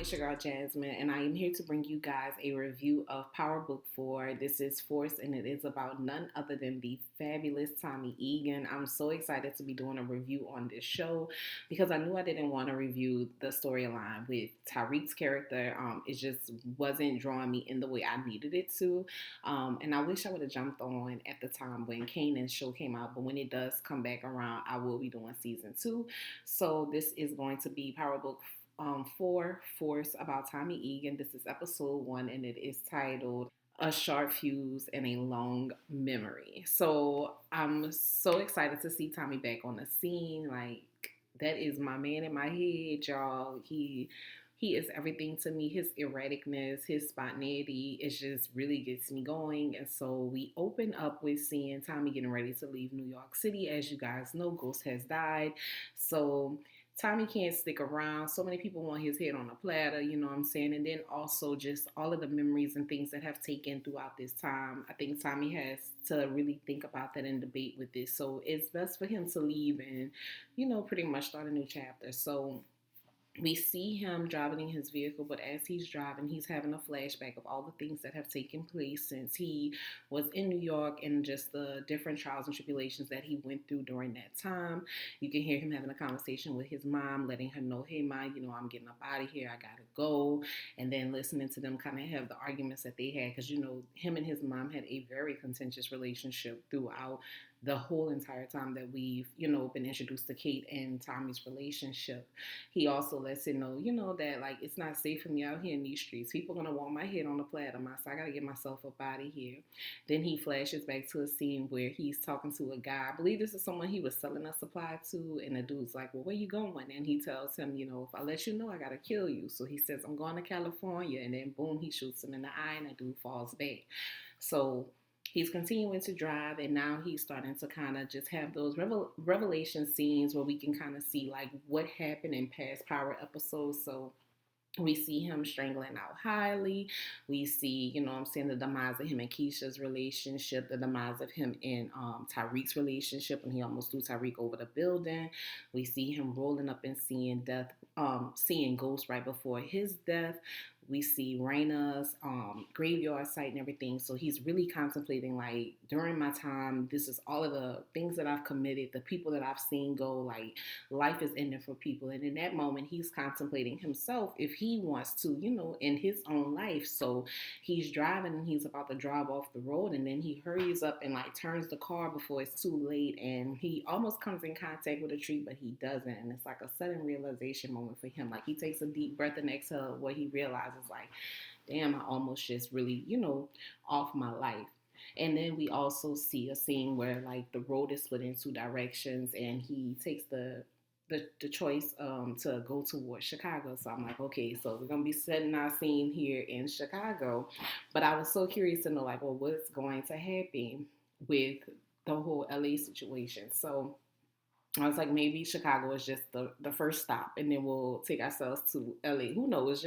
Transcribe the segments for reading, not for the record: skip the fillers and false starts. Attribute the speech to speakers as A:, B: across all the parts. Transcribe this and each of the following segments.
A: It's your girl Jasmine, and I am here to bring you guys a review of Power Book 4. This is Force, and it is about none other than the fabulous Tommy Egan. I'm so excited to be doing a review on this show because I knew I didn't want to review the storyline with Tariq's character. It just wasn't drawing me in the way I needed it to. And I wish I would have jumped on at the time when Kanan's show came out, but when it does come back around, I will be doing season 2. So this is going to be Power Book 4 Force about Tommy Egan. This is episode 1 and it is titled A Short Fuse and a Long Memory. So I'm so excited to see Tommy back on the scene. Like, that is my man in my head, y'all. He is everything to me. His erraticness, his spontaneity, it just really gets me going. And so we open up with seeing Tommy getting ready to leave New York City. As you guys know, Ghost has died. So Tommy can't stick around. So many people want his head on a platter, you know what I'm saying? And then also just all of the memories and things that have taken throughout this time. I think Tommy has to really think about that and debate with this. So it's best for him to leave and, pretty much start a new chapter. So we see him driving in his vehicle, but as he's driving, he's having a flashback of all the things that have taken place since he was in New York and just the different trials and tribulations that he went through during that time. You can hear him having a conversation with his mom, letting her know, hey, Mom, I'm getting up out of here. I got to go. And then listening to them kind of have the arguments that they had because, him and his mom had a very contentious relationship throughout the whole entire time that we've, been introduced to Kate and Tommy's relationship. He also lets it know, that like it's not safe for me out here in these streets. People are gonna want my head on the platter. So I gotta get myself up out of here. Then he flashes back to a scene where he's talking to a guy. I believe this is someone he was selling a supply to, and the dude's like, well, where you going? And he tells him, if I let you know, I gotta kill you. So he says, I'm going to California, and then boom, he shoots him in the eye, and the dude falls back. So he's continuing to drive, and now he's starting to kind of just have those revelation scenes where we can kind of see like what happened in past Power episodes. So we see him strangling out Hailey. We see, the demise of him and Keisha's relationship, the demise of him and Tariq's relationship when he almost threw Tariq over the building. We see him rolling up and seeing death, seeing ghosts right before his death. We see Raina's graveyard site and everything. So he's really contemplating, like, during my time, this is all of the things that I've committed, the people that I've seen go, like, life is ending for people. And in that moment, he's contemplating himself if he wants to, in his own life. So he's driving and he's about to drive off the road. And then he hurries up and, like, turns the car before it's too late. And he almost comes in contact with a tree, but he doesn't. And it's like a sudden realization moment for him. Like, he takes a deep breath and exhale where he realizes, like, damn, I almost just really, off my life. And then we also see a scene where, like, the road is split in 2 directions and he takes the choice to go towards Chicago. So I'm like, okay, so we're going to be setting our scene here in Chicago. But I was so curious to know, like, well, what's going to happen with the whole LA situation. So I was like, maybe Chicago is just the first stop and then we'll take ourselves to LA. Who knows,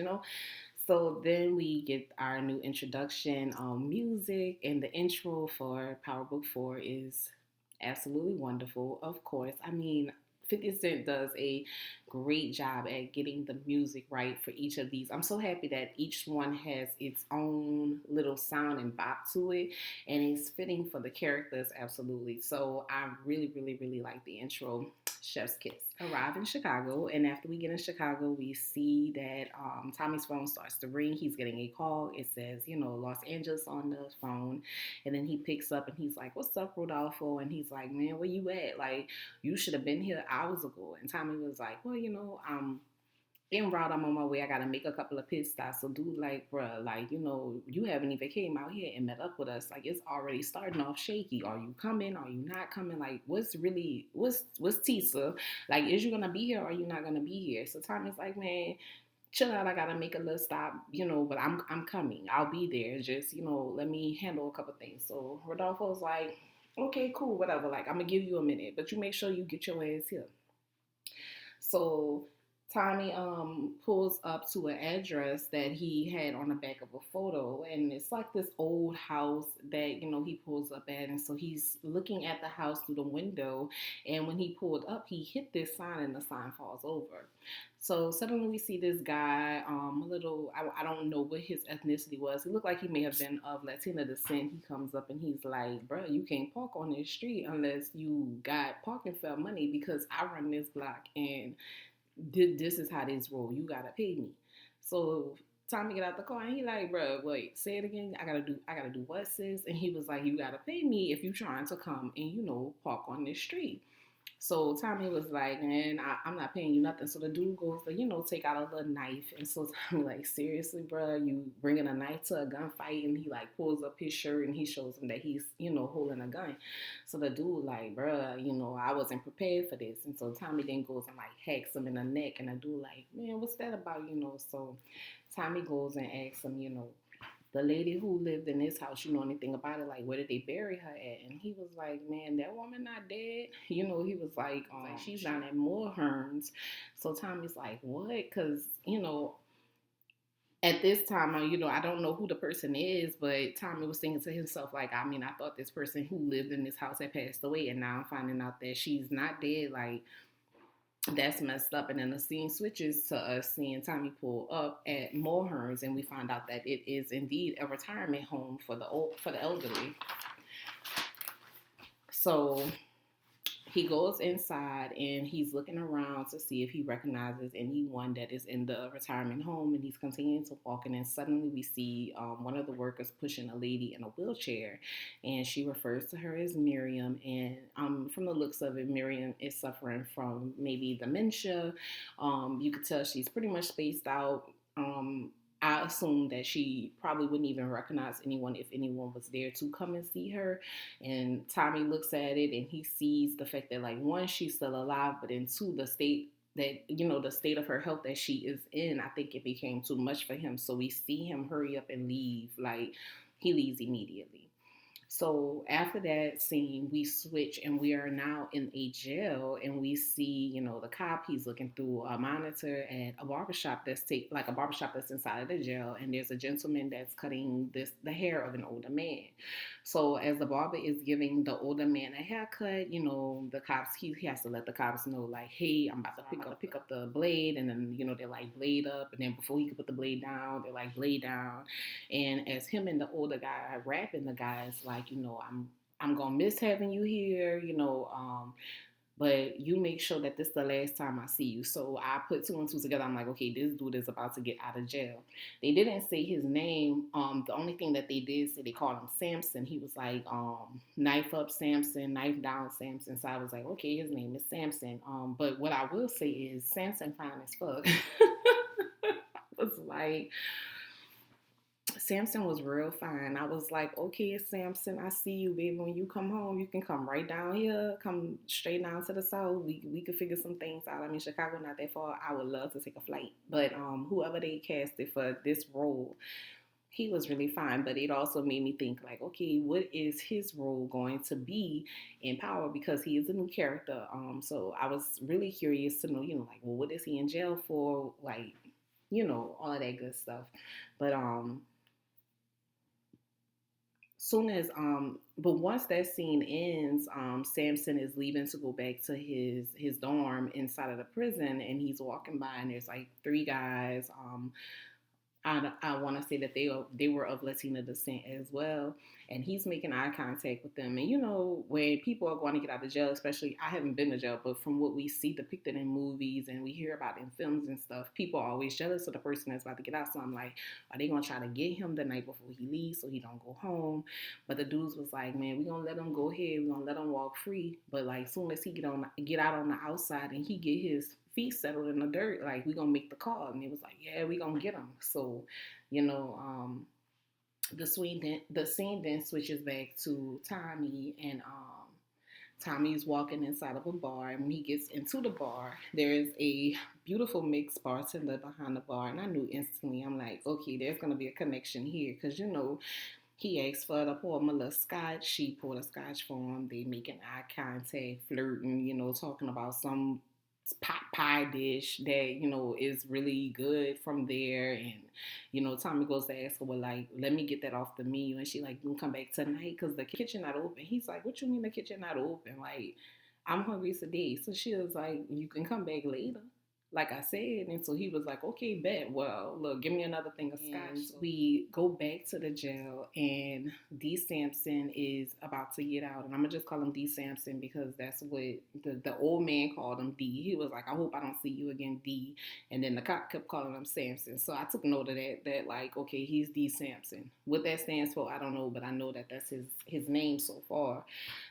A: So then we get our new introduction music, and the intro for Power Book 4 is absolutely wonderful. Of course, 50 Cent does a great job at getting the music right for each of these. I'm so happy that each one has its own little sound and bop to it, and it's fitting for the characters, absolutely. So I really, really, really like the intro. Chef's kiss. Arrive in Chicago, and after we get in Chicago, we see that Tommy's phone starts to ring. He's getting a call. It says, Los Angeles on the phone, and then he picks up and he's like, what's up, Rodolfo? And he's like, man, where you at? Like, you should have been here hours ago. And Tommy was like, well, I'm en route, I'm on my way. I gotta make a couple of pit stops. So dude, like, bruh, like, you haven't even came out here and met up with us. Like, it's already starting off shaky. Are you coming? Are you not coming? Like, what's Tisa? Like, is you gonna be here or are you not gonna be here? So Tommy's like, man, chill out. I gotta make a little stop, but I'm coming. I'll be there. Just, let me handle a couple things. So Rodolfo's like, okay, cool, whatever. Like, I'm gonna give you a minute, but you make sure you get your ass here. So Tommy pulls up to an address that he had on the back of a photo, and it's like this old house that he pulls up at, and so he's looking at the house through the window, and when he pulled up he hit this sign and the sign falls over. So suddenly we see this guy, a little, I don't know what his ethnicity was. It looked like he may have been of Latina descent. He comes up and he's like, bro, you can't park on this street unless you got parking for money, because I run this block and this is how this roll. You gotta pay me. So Tommy get out the car and he like, bro, wait, say it again. I gotta do what, sis? And he was like, you gotta pay me if you trying to come and park on this street. So Tommy was like, man, I'm not paying you nothing. So the dude goes to, take out a little knife. And so Tommy like, seriously, bro, you bringing a knife to a gunfight? And he like pulls up his shirt and he shows him that he's, holding a gun. So the dude like, bro, I wasn't prepared for this. And so Tommy then goes and like hacks him in the neck. And the dude like, man, what's that about? So Tommy goes and asks him, the lady who lived in this house, you know anything about it? Like, where did they bury her at? And he was like, man, that woman not dead. He was like, she's down at Moorhearns. So Tommy's like, what? Because, at this time, I don't know who the person is, but Tommy was thinking to himself, like, I mean, I thought this person who lived in this house had passed away, and now I'm finding out that she's not dead. Like, that's messed up. And then the scene switches to us seeing Tommy pull up at Mulhern's, and we find out that it is indeed a retirement home for the elderly. So he goes inside and he's looking around to see if he recognizes anyone that is in the retirement home, and he's continuing to walk, and then suddenly we see one of the workers pushing a lady in a wheelchair, and she refers to her as Miriam, and from the looks of it, Miriam is suffering from maybe dementia. You could tell she's pretty much spaced out. I assume that she probably wouldn't even recognize anyone if anyone was there to come and see her. And Tommy looks at it and he sees the fact that, like, one, she's still alive, but then two, the state that, the state of her health that she is in, I think it became too much for him. So we see him hurry up and leave. Like, he leaves immediately. So after that scene, we switch and we are now in a jail, and we see, the cop, he's looking through a monitor at a barbershop a barbershop that's inside of the jail, and there's a gentleman that's cutting the hair of an older man. So as the barber is giving the older man a haircut, the cops, he has to let the cops know, like, hey, I'm about to pick up the blade, and then, they're like, blade up, and then before he can put the blade down, they're like, blade down. And as him and the older guy are rapping, the guy's like, I'm gonna miss having you here, but you make sure that this is the last time I see you. So I put two and two together. I'm like, okay, this dude is about to get out of jail. They didn't say his name. The only thing that they did say, they called him Samson. He was like, knife up Samson, knife down Samson. So I was like, okay, his name is Samson. But what I will say is Samson fine as fuck. I was like, Samson was real fine. I was like, okay, Samson, I see you, baby. When you come home, you can come right down here, come straight down to the south. We could figure some things out. I mean, Chicago not that far. I would love to take a flight. But whoever they casted for this role, he was really fine. But it also made me think, like, okay, what is his role going to be in Power? Because he is a new character. So I was really curious to know, like, well, what is he in jail for? Like, all of that good stuff. But soon as but once that scene ends, Samson is leaving to go back to his dorm inside of the prison, and he's walking by, and there's like three guys. I want to say that they were of Latina descent as well, and he's making eye contact with them. And when people are going to get out of jail, especially, I haven't been to jail, but from what we see depicted in movies and we hear about in films and stuff, people are always jealous of the person that's about to get out. So I'm like, are they gonna try to get him the night before he leaves so he don't go home? But the dudes was like, man, we gonna let him go ahead, we gonna let him walk free. But like, soon as he get out on the outside and he get his feet settled in the dirt, like, we gonna make the call. And it was like, yeah, we gonna get him. So the scene then switches back to Tommy, and Tommy's walking inside of a bar, and when he gets into the bar, there's a beautiful mixed bartender behind the bar, and I knew instantly, I'm like, okay, there's gonna be a connection here, because he asked for the pour him a little scotch. She poured a scotch for him. They making eye contact, flirting, talking about some pot pie dish that is really good from there. And Tommy goes to ask her, well, like, let me get that off the menu. And she like, you can come back tonight because the kitchen not open. He's like, what you mean the kitchen not open? Like, I'm hungry today. So she was like, you can come back later, like I said. And so he was like, okay, bet. Well, look, give me another thing of scotch. So we go back to the jail, and D. Sampson is about to get out. And I'm going to just call him D. Sampson because that's what the old man called him, D. He was like, I hope I don't see you again, D. And then the cop kept calling him Sampson. So I took note of that like, okay, he's D. Sampson. What that stands for, I don't know, but I know that that's his name so far.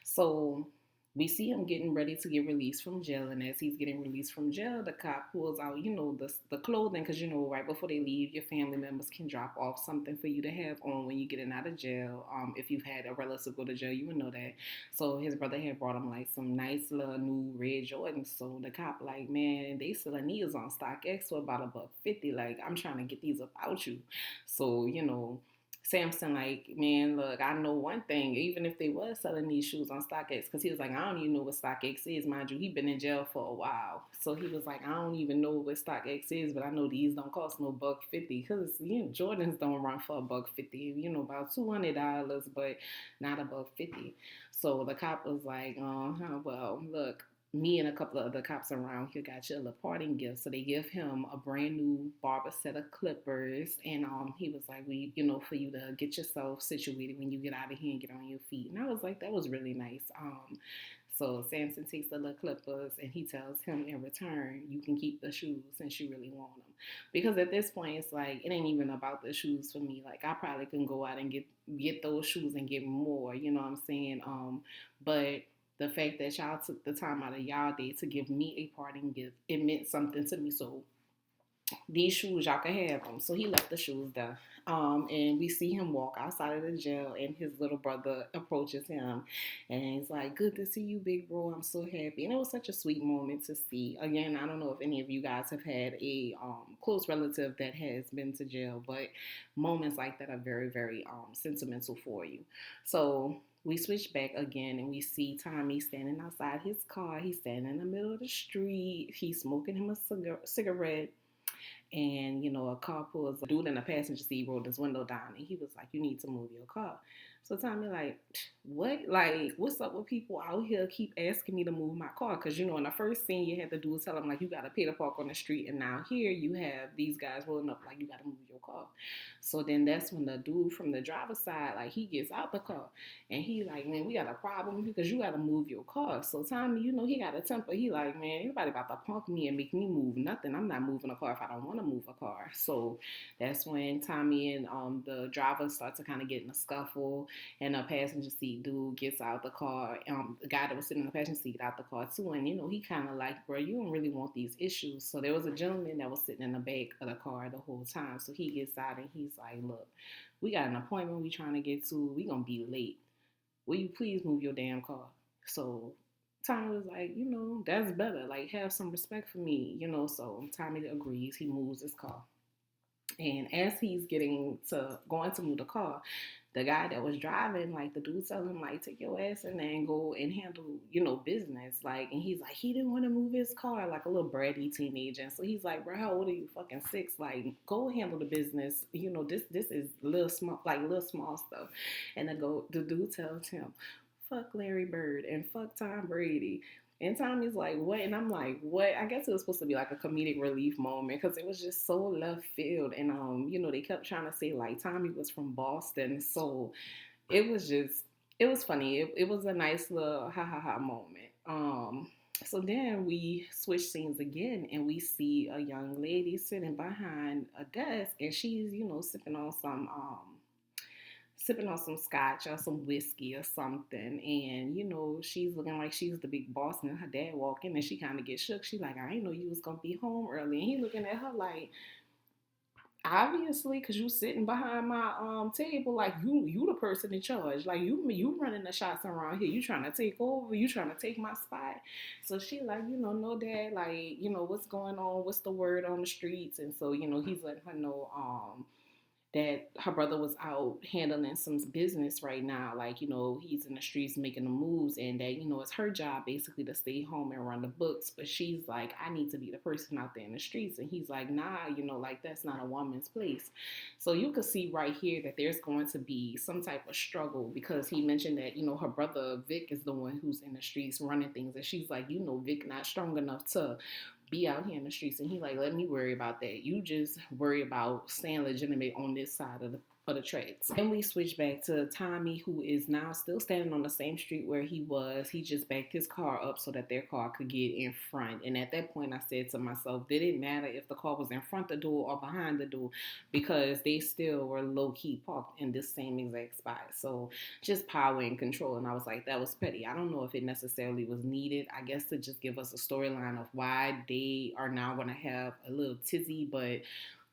A: So we see him getting ready to get released from jail, and as he's getting released from jail, the cop pulls out, the clothing, because right before they leave, your family members can drop off something for you to have on when you getting out of jail. If you've had a relative go to jail, you would know that. So his brother had brought him like some nice little new red Jordans. So the cop like, man, they selling these on StockX for about $150. Like, I'm trying to get these up out you. So Samson like, man, look, I know one thing. Even if they was selling these shoes on StockX, because he was like, I don't even know what StockX is. Mind you, he been in jail for a while. So he was like, I don't even know what StockX is, but I know these don't cost no $150, because Jordans don't run for $150. About $200, but not $150. So the cop was like, well, look, me and a couple of other cops around here got you a little parting gift. So they give him a brand new barber set of clippers. And he was like, for you to get yourself situated when you get out of here and get on your feet. And I was like, that was really nice. So Samson takes the little clippers and he tells him in return, you can keep the shoes since you really want them. Because at this point, it's like, it ain't even about the shoes for me. Like, I probably can go out and get those shoes and get more, you know what I'm saying? But the fact that y'all took the time out of y'all day to give me a parting gift, it meant something to me. So these shoes, y'all can have them. So he left the shoes there. And we see him walk outside of the jail, and his little brother approaches him, and he's like, good to see you, big bro. I'm so happy. And it was such a sweet moment to see. Again, I don't know if any of you guys have had a close relative that has been to jail, but moments like that are very, very sentimental for you. So we switch back again, and we see Tommy standing outside his car. He's standing in the middle of the street. He's smoking him a cigarette. And a car pulls, a dude in the passenger seat rolled his window down, and he was like, you need to move your car. So Tommy like, what? Like, what's up with people out here keep asking me to move my car? Because in the first scene you had to do is tell them like, you got to pay to park on the street, and now here you have these guys rolling up like, you got to move your car. So then that's when the dude from the driver's side, like, he gets out the car, and he like, man, we got a problem because you got to move your car. So Tommy, he got a temper. He like, man, anybody about to punk me and make me move nothing. I'm not moving a car if I don't want to move a car. So that's when Tommy and the driver start to kind of get in a scuffle, and a passenger seat dude gets out the car. The guy that was sitting in the passenger seat got out the car too, and he kind of like, bro, you don't really want these issues. So there was a gentleman that was sitting in the back of the car the whole time. So he gets out and he's like, look, we got an appointment we trying to get to. We gonna be late. Will you please move your damn car? So Tommy was like, that's better. Like, have some respect for me, So Tommy agrees. He moves his car. And as he's going to move the car, the guy that was driving, like, the dude telling him, like, take your ass in there and go and handle, business. Like, and he's like, he didn't want to move his car, like a little bratty teenager. And so he's like, bro, how old are you? Fucking 6. Like, go handle the business. This is little small stuff. And the dude tells him, fuck Larry Bird and fuck Tom Brady. And Tommy's like, what? And I'm like, what? I guess it was supposed to be like a comedic relief moment because it was just so left field. And, they kept trying to say, like, Tommy was from Boston. So it was funny. It was a nice little ha-ha-ha moment. So then we switch scenes again, and we see a young lady sitting behind a desk, and she's, sipping on some scotch or some whiskey or something. And, she's looking like she's the big boss. And her dad walk in and she kind of gets shook. She like, I didn't know you was going to be home early. And he looking at her like, obviously, because you sitting behind my table, like, you the person in charge. Like, you running the shots around here. You trying to take over. You trying to take my spot. So she like, no, Dad, like, what's going on? What's the word on the streets? And so, he's letting her know, that her brother was out handling some business right now. Like, he's in the streets making the moves, and that, it's her job basically to stay home and run the books. But she's like, I need to be the person out there in the streets. And he's like, nah, like that's not a woman's place. So you could see right here that there's going to be some type of struggle, because he mentioned that, her brother Vic is the one who's in the streets running things. And she's like, Vic not strong enough to be out here in the streets. And he like, let me worry about that. You just worry about staying legitimate on this side of the tracks. Then we switch back to Tommy, who is now still standing on the same street where he was. He just backed his car up so that their car could get in front. And at that point, I said to myself, did it matter if the car was in front the door or behind the door? Because they still were low-key parked in this same exact spot. So just power and control. And I was like, that was petty. I don't know if it necessarily was needed. I guess to just give us a storyline of why they are now going to have a little tizzy, but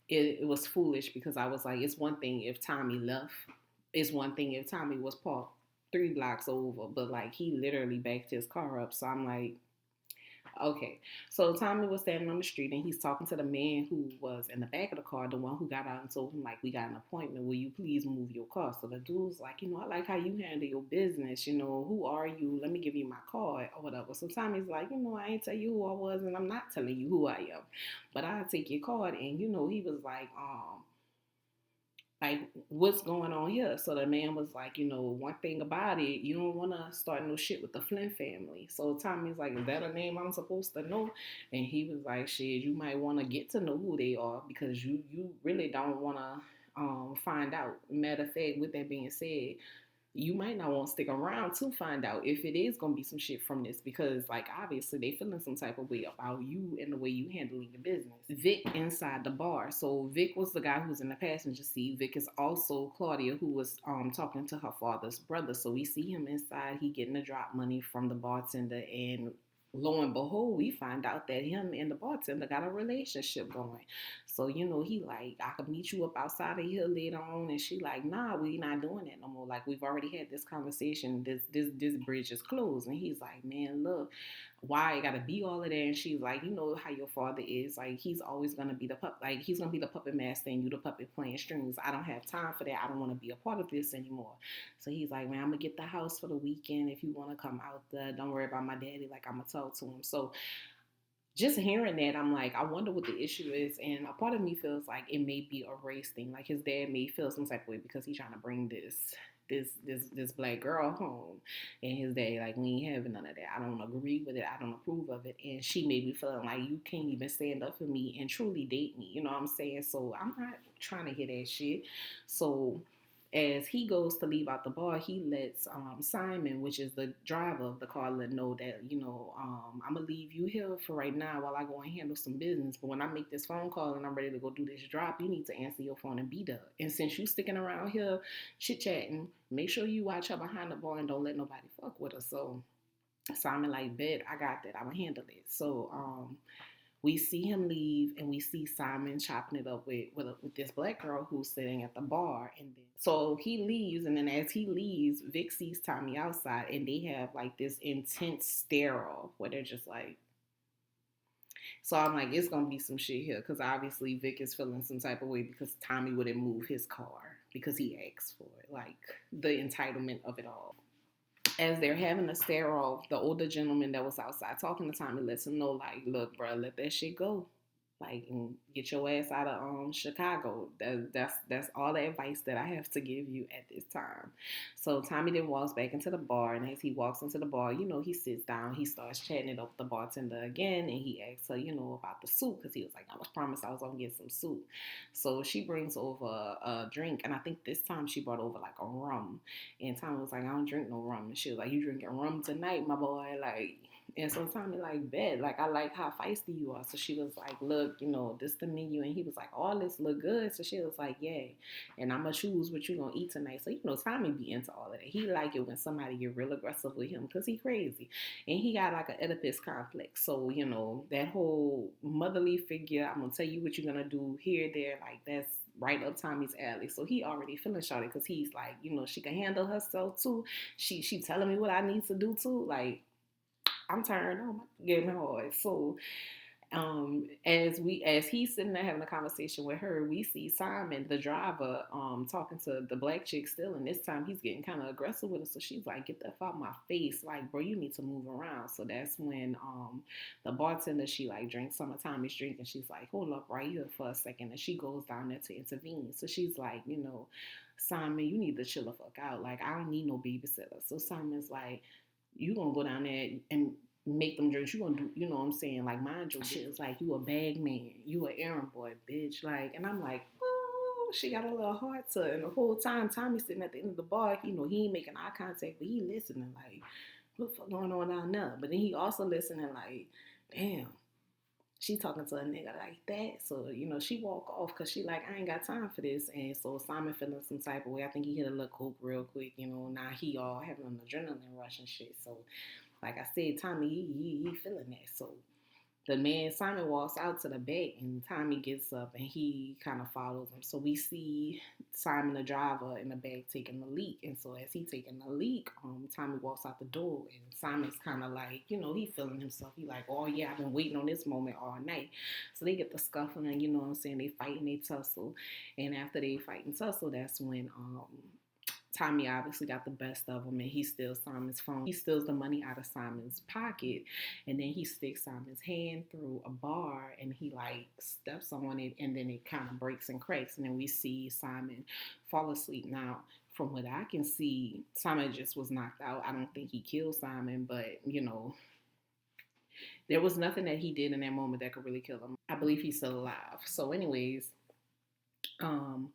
A: it was foolish, because I was like, it's one thing if Tommy left. It's one thing if Tommy was parked 3 blocks over, but like he literally backed his car up. So I'm like, okay. So Tommy was standing on the street and he's talking to the man who was in the back of the car, the one who got out and told him, like, we got an appointment. Will you please move your car? So the dude's like, I like how you handle your business. Who are you? Let me give you my card or whatever. So Tommy's like, I ain't tell you who I was, and I'm not telling you who I am, but I'll take your card. And, he was like, what's going on here? So the man was like, one thing about it, you don't want to start no shit with the Flynn family. So Tommy's like, is that a name I'm supposed to know? And he was like, shit, you might want to get to know who they are, because you really don't want to find out. Matter of fact, with that being said, you might not want to stick around to find out if it is going to be some shit from this, because like obviously they feeling some type of way about you and the way you handling your business. Vic inside the bar. So Vic was the guy who's in the passenger seat. Vic is also Claudia, who was talking to her father's brother. So we see him inside. He getting the drop money from the bartender, and lo and behold, we find out that him and the bartender got a relationship going. So, he like, I could meet you up outside of here later on. And she like, nah, we not doing that no more. Like, we've already had this conversation. This bridge is closed. And he's like, man, look, why it gotta be all of that? And she's like, you know how your father is. Like, he's always gonna be the he's gonna be the puppet master and you the puppet playing strings. I don't have time for that. I don't want to be a part of this anymore. So he's like, man, I'm gonna get the house for the weekend. If you want to come out there, don't worry about my daddy. Like, I'm gonna talk to him. So just hearing that, I'm like, I wonder what the issue is. And a part of me feels like it may be a race thing. Like, his dad may feel some type of way because he's trying to bring this black girl home. And his dad, like, we ain't having none of that. I don't agree with it. I don't approve of it. And she may be feeling like, you can't even stand up for me and truly date me. You know what I'm saying? So I'm not trying to hear that shit. So as he goes to leave out the bar, he lets Simon, which is the driver of the car, let know that, I'm going to leave you here for right now while I go and handle some business. But when I make this phone call and I'm ready to go do this drop, you need to answer your phone and be there. And since you sticking around here chit-chatting, make sure you watch her behind the bar and don't let nobody fuck with her. So Simon like, bet, I got that. I'm going to handle it. So we see him leave, and we see Simon chopping it up with this black girl who's sitting at the bar. And then, so he leaves, and then as he leaves, Vic sees Tommy outside, and they have like this intense stare off where they're just like. So I'm like, it's gonna be some shit here, because obviously Vic is feeling some type of way because Tommy wouldn't move his car because he asked for it, like the entitlement of it all. As they're having a stare off, the older gentleman that was outside talking to Tommy lets him know, like, look, bro, let that shit go. Like, and get your ass out of Chicago. That's all the advice that I have to give you at this time. So Tommy then walks back into the bar, and as he walks into the bar, he sits down, he starts chatting it up with the bartender again, and he asks her, about the soup, because he was like, I was promised I was gonna get some soup. So she brings over a drink, and I think this time she brought over like a rum, and Tommy was like, I don't drink no rum, and she was like, you drinking rum tonight, my boy? Like. And so Tommy like, bet, like, I like how feisty you are. So she was like, look, this the menu. And he was like, all this look good. So she was like, yeah. And I'm going to choose what you going to eat tonight. So, Tommy be into all of that. He like it when somebody get real aggressive with him because he crazy. And he got like an Oedipus complex. So, that whole motherly figure, I'm going to tell you what you're going to do here, there, like that's right up Tommy's alley. So he already feeling shorty because he's like, she can handle herself too. She telling me what I need to do too. Like, I'm turned on, getting hard. So As he's sitting there having a conversation with her, we see Simon, the driver, talking to the black chick still, and this time he's getting kind of aggressive with her. So she's like, "Get the fuck out my face, like, bro, you need to move around." So that's when the bartender, she like drinks some of Tommy's drink, and she's like, "Hold up right here for a second," and she goes down there to intervene. So she's like, Simon, you need to chill the fuck out. Like, I don't need no babysitter. So Simon's like, you gonna go down there and make them drinks. You gonna do, you know what I'm saying? Like, mind your shit. It's like, you a bag man. You an errand boy, bitch. Like, and I'm like, oh, she got a little heart to it. And the whole time, Tommy's sitting at the end of the bar, he ain't making eye contact, but he listening, like, what the fuck going on down there? But then he also listening, like, damn, she talking to a nigga like that. So, she walk off because she like, I ain't got time for this. And so Simon feeling some type of way. I think he hit a little coke real quick, now he all having an adrenaline rush and shit. So like I said, Tommy, he feeling that. So the man, Simon, walks out to the back, and Tommy gets up and he kind of follows him. So we see Simon, the driver, in the back taking the leak. And so as he taking the leak, Tommy walks out the door, and Simon's kind of like, he feeling himself. He like, oh yeah, I've been waiting on this moment all night. So they get the scuffling, you know what I'm saying? They fight and they tussle. And after they fight and tussle, that's when Tommy obviously got the best of him, and he steals Simon's phone. He steals the money out of Simon's pocket, and then he sticks Simon's hand through a bar, and he like steps on it, and then it kind of breaks and cracks, and then we see Simon fall asleep. Now, from what I can see, Simon just was knocked out. I don't think he killed Simon, but there was nothing that he did in that moment that could really kill him. I believe he's still alive. So, anyways, um,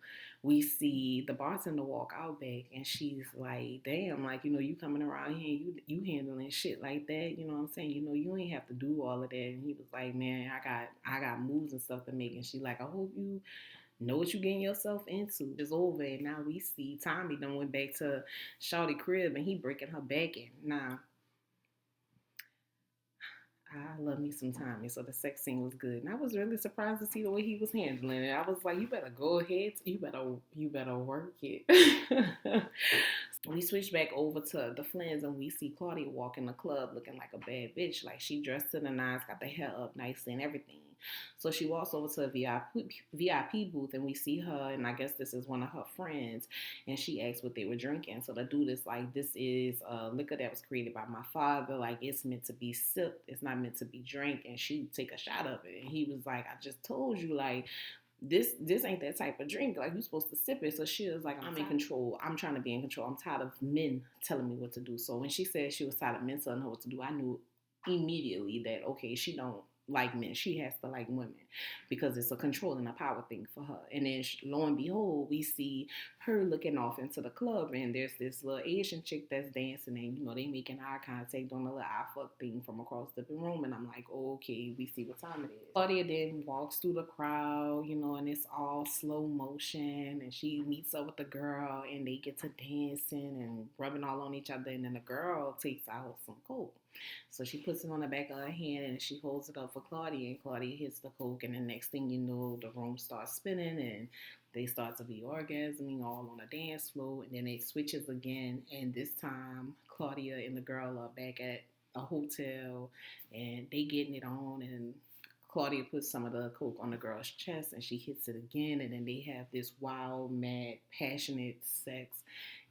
A: we see the bartender walk out back, and she's like, damn, like, you coming around here, you handling shit like that, you know what I'm saying? You ain't have to do all of that. And he was like, man, I got moves and stuff to make. And she like, I hope you know what you getting yourself into. It's over. And now we see Tommy done went back to Shawty crib, and he breaking her back in. Now, I love me some Tommy, so the sex scene was good, and I was really surprised to see the way he was handling it. I was like, "You better go ahead, you better work it." We switch back over to the Flins, and we see Claudia walk in the club looking like a bad bitch. Like, she dressed to the nines, got the hair up nicely and everything. So she walks over to a VIP booth, and we see her, and I guess this is one of her friends, and she asks what they were drinking. So the dude is like, this is a liquor that was created by my father. Like, it's meant to be sipped. It's not meant to be drank. And she take a shot of it. And he was like, I just told you, like, this ain't that type of drink. Like, you're supposed to sip it. So she was like, I'm in control. I'm trying to be in control. I'm tired of men telling me what to do. So when she said she was tired of men telling her what to do, I knew immediately that, okay, she don't like men. She has to like women because it's a control and a power thing for her. And then lo and behold, we see her looking off into the club, and there's this little Asian chick that's dancing, and they making eye contact, doing a little eye fuck thing from across the room. And I'm like, oh, okay, we see what time it is. Claudia then walks through the crowd, and it's all slow motion, and she meets up with the girl, and they get to dancing and rubbing all on each other, and then the girl takes out some coke. So she puts it on the back of her hand, and she holds it up for Claudia, and Claudia hits the coke, and the next thing you know, the room starts spinning, and they start to be orgasming all on the dance floor. And then it switches again, and this time Claudia and the girl are back at a hotel, and they getting it on, and Claudia puts some of the coke on the girl's chest, and she hits it again, and then they have this wild, mad, passionate sex.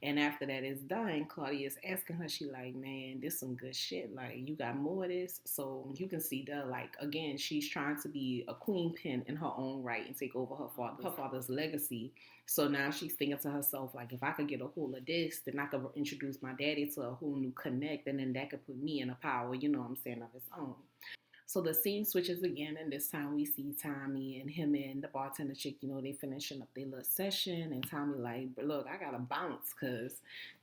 A: And after that is done, Claudia is asking her, she like, man, this some good shit. Like, you got more of this? So you can see that, like, again, she's trying to be a queen pin in her own right and take over her father's legacy. So now she's thinking to herself, like, if I could get a hold of this, then I could introduce my daddy to a whole new connect, and then that could put me in a power, you know what I'm saying, of its own. So the scene switches again, and this time we see Tommy and him and the bartender chick, they finishing up their little session, and Tommy like, look, I gotta bounce, because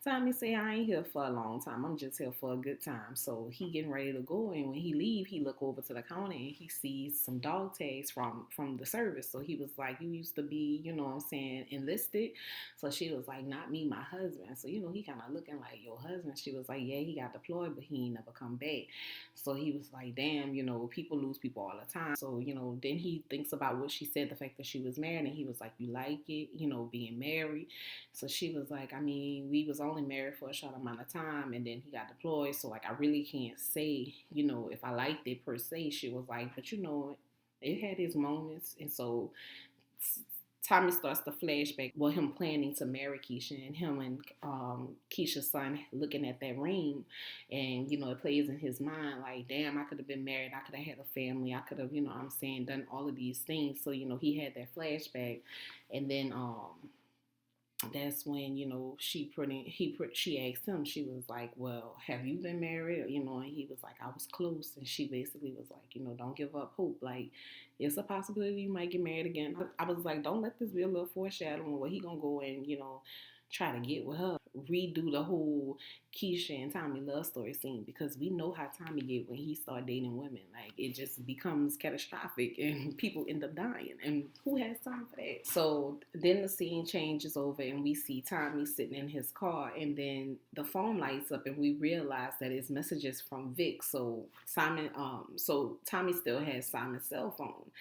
A: Tommy say, I ain't here for a long time, I'm just here for a good time. So he getting ready to go, and when he leave, he look over to the counter, and he sees some dog tags from the service. So he was like, you used to be, you know what I'm saying, enlisted? So she was like, not me, my husband. So, he kind of looking like, your husband? She was like, yeah, he got deployed, but he ain't never come back. So he was like, damn, people lose people all the time. So, then he thinks about what she said, the fact that she was married, and he was like, you like it, being married. So she was like, I mean, we was only married for a short amount of time, and then he got deployed. So, like, I really can't say, if I liked it per se. She was like, but it had its moments. And so Tommy starts to flashback, well, him planning to marry Keisha, and him and Keisha's son looking at that ring. And, it plays in his mind like, damn, I could have been married. I could have had a family. I could have, done all of these things. So, he had that flashback. And then that's when she asked him, she was like, well, have you been married? And he was like, I was close. And she basically was like, don't give up hope. Like, it's a possibility you might get married again. I was like, don't let this be a little foreshadowing where he gonna go and try to get with her, redo the whole Keisha and Tommy love story scene, because we know how Tommy get when he start dating women. Like, it just becomes catastrophic and people end up dying, and who has time for that? So then the scene changes over and we see Tommy sitting in his car, and then the phone lights up and we realize that it's messages from Vic. So Tommy still has Simon's cell phone.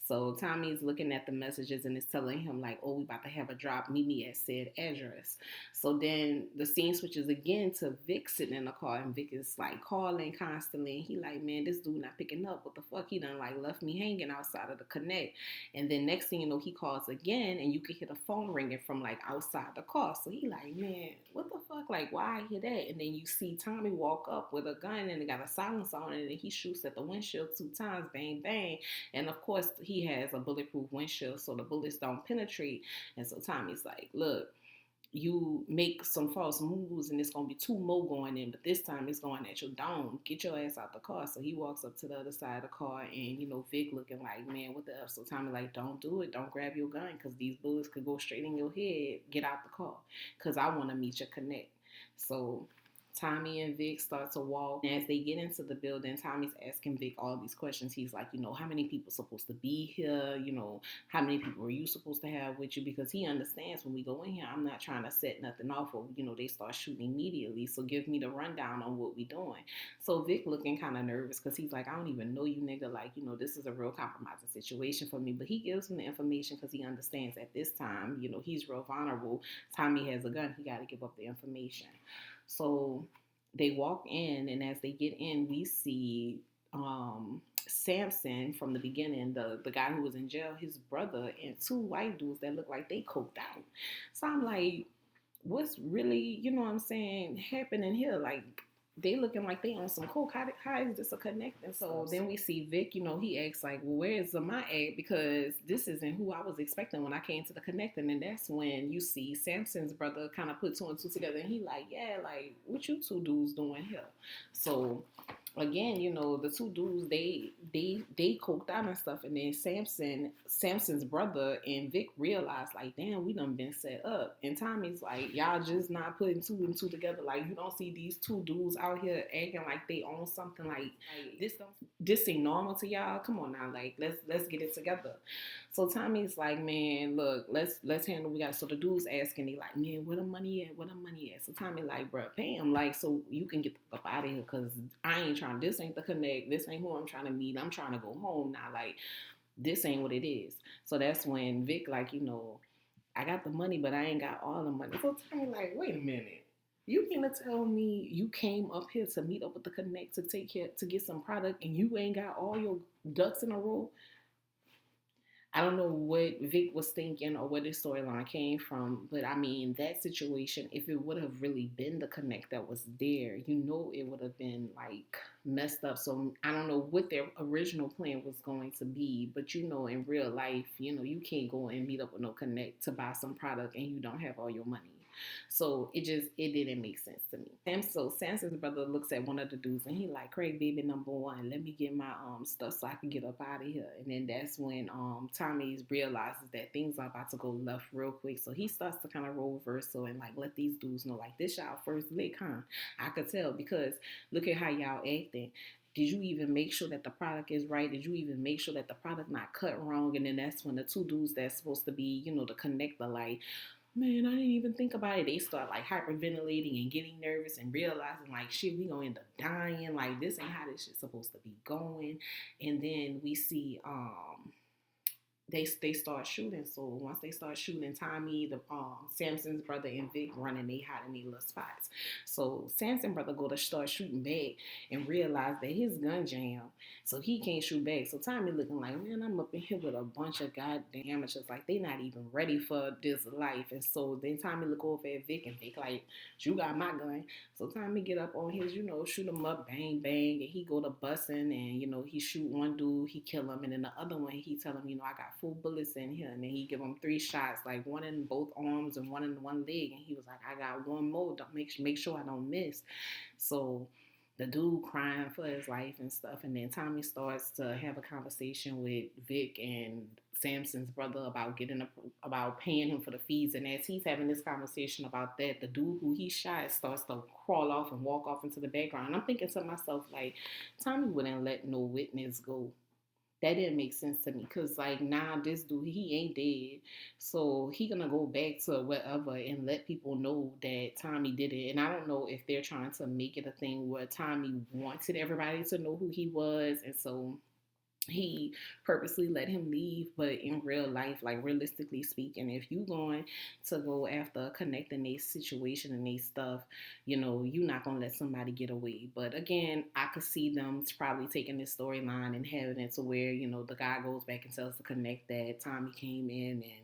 A: So Tommy's looking at the messages and it's telling him like, oh, we about to have a drop. Meet me at said address. So then the scene switches again to Vic sitting in the car, and Vic is like calling constantly. And he like, man, this dude not picking up. What the fuck? He done like left me hanging outside of the Connect. And then next thing you know, he calls again, and you can hear the phone ringing from like outside the car. So he like, man, what the fuck? Like, why I hear that? And then you see Tommy walk up with a gun and it got a silence on it, and he shoots at the windshield 2 times, bang, bang. And of course, he has a bulletproof windshield, so the bullets don't penetrate. And so Tommy's like, look, you make some false moves and it's going to be 2 more going in, but this time it's going at your dome. Get your ass out the car. So he walks up to the other side of the car, and, Vic looking like, man, what the F? So Tommy like, don't do it. Don't grab your gun, because these bullets could go straight in your head. Get out the car, because I want to meet your Connect. So Tommy and Vic start to walk. And as they get into the building, Tommy's asking Vic all these questions. He's like, how many people supposed to be here? How many people are you supposed to have with you? Because he understands when we go in here, I'm not trying to set nothing off, or, they start shooting immediately. So give me the rundown on what we doing. So Vic looking kind of nervous, because he's like, I don't even know you, nigga. Like, this is a real compromising situation for me. But he gives him the information because he understands at this time, he's real vulnerable. Tommy has a gun. He got to give up the information. So they walk in, and as they get in, we see Samson from the beginning, the guy who was in jail, his brother, and 2 white dudes that look like they coked out. So I'm like, what's really, happening here? Like, they looking like they on some coke. How is this a connect? And so then we see Vic, he asks like, well, where's my ad? Because this isn't who I was expecting when I came to the Connect. And then that's when you see Samson's brother kind of put 2 and 2 together, and he like, yeah, like, what you 2 dudes doing here? So again, the 2 dudes, they coked out and stuff, and then Samson's brother and Vic realized like, damn, we done been set up. And Tommy's like, y'all just not putting 2 and 2 together. Like, you don't see these 2 dudes out here acting like they own something. Like this ain't normal to y'all. Come on now, like let's get it together. So Tommy's like, man, look, let's handle what we got. So the dude's asking, they like, man, where the money at? Where the money at? So Tommy like, bro, pay him, like, so you can get the fuck out of here, because I ain't trying. This ain't the Connect. This ain't who I'm trying to meet. I'm trying to go home now. Like, this ain't what it is. So that's when Vic like, I got the money, but I ain't got all the money. So Tommy like, wait a minute. You gonna tell me you came up here to meet up with the Connect to get some product, and you ain't got all your ducks in a row? I don't know what Vic was thinking or where this storyline came from, but I mean, that situation, if it would have really been the Connect that was there, it would have been like messed up. So I don't know what their original plan was going to be, but in real life, you can't go and meet up with no Connect to buy some product and you don't have all your money. So it didn't make sense to me. And so Samson's brother looks at one of the dudes and he like, Craig, baby, number 1, let me get my stuff so I can get up out of here. And then that's when Tommy realizes that things are about to go left real quick. So he starts to kind of roll reversal and like let these dudes know like, this y'all first lick, huh? I could tell, because look at how y'all acting. Did you even make sure that the product is right? Did you even make sure that the product not cut wrong? And then that's when the 2 dudes that's supposed to be, the connector, like, man, I didn't even think about it. They start like hyperventilating and getting nervous and realizing like, shit, we gonna end up dying. Like, this ain't how this shit's supposed to be going. And then we see they start shooting. So once they start shooting, Tommy, the Samson's brother, and Vic running, they hide in these little spots. So Samson brother go to start shooting back and realize that his gun jam, so he can't shoot back. So Tommy looking like, man, I'm up in here with a bunch of goddamn amateurs, like they not even ready for this life. And so then Tommy look over at Vic and Vic like, you got my gun. So Tommy get up on his, shoot him up, bang bang, and he go to busting, and he shoot one dude, he kill him, and then the other one he tell him, I got full bullets in here, and then he give him 3 shots, like one in both arms and one in one leg, and he was like, I got one more, don't make sure I don't miss. So the dude crying for his life and stuff, and then Tommy starts to have a conversation with Vic and Samson's brother about paying him for the fees. And as he's having this conversation about that, the dude who he shot starts to crawl off and walk off into the background. And I'm thinking to myself, like, Tommy wouldn't let no witness go. That didn't make sense to me, because like, now this dude, he ain't dead, so he gonna go back to whatever and let people know that Tommy did it. And I don't know if they're trying to make it a thing where Tommy wanted everybody to know who he was, and so he purposely let him leave. But in real life, like, realistically speaking, if you going to go after connecting a situation and a stuff, you're not gonna let somebody get away. But again, I could see them probably taking this storyline and having it to where the guy goes back and tells the Connect that Tommy came in and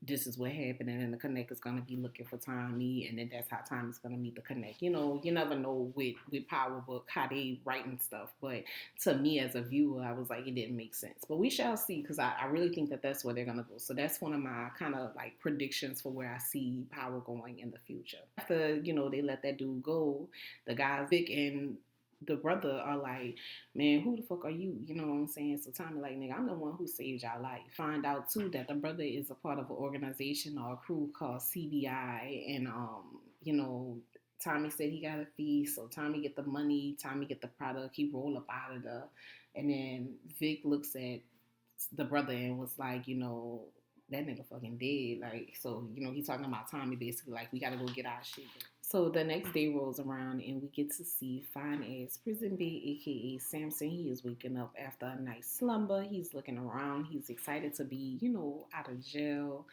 A: this is what happened, and then the Connect is going to be looking for Tommy, and then that's how Tommy's going to meet the Connect. You never know with Power Book how they writing stuff, but to me as a viewer, I was like, it didn't make sense. But we shall see, because I really think that that's where they're going to go. So that's one of my kind of like predictions for where I see Power going in the future. After, they let that dude go, the guys, Vic and the brother, are like, man, who the fuck are you? You know what I'm saying? So Tommy like, nigga, I'm the one who saved y'all life. Find out too that the brother is a part of an organization or a crew called CBI, and Tommy said he got a fee, so Tommy get the money, Tommy get the product, he roll up out of the, and then Vic looks at the brother and was like, that nigga fucking dead. Like, so, he talking about Tommy basically, like, we gotta go get our shit. So the next day rolls around and we get to see fine ass Prison Bae, aka Samson. He is waking up after a nice slumber. He's looking around. He's excited to be, out of jail.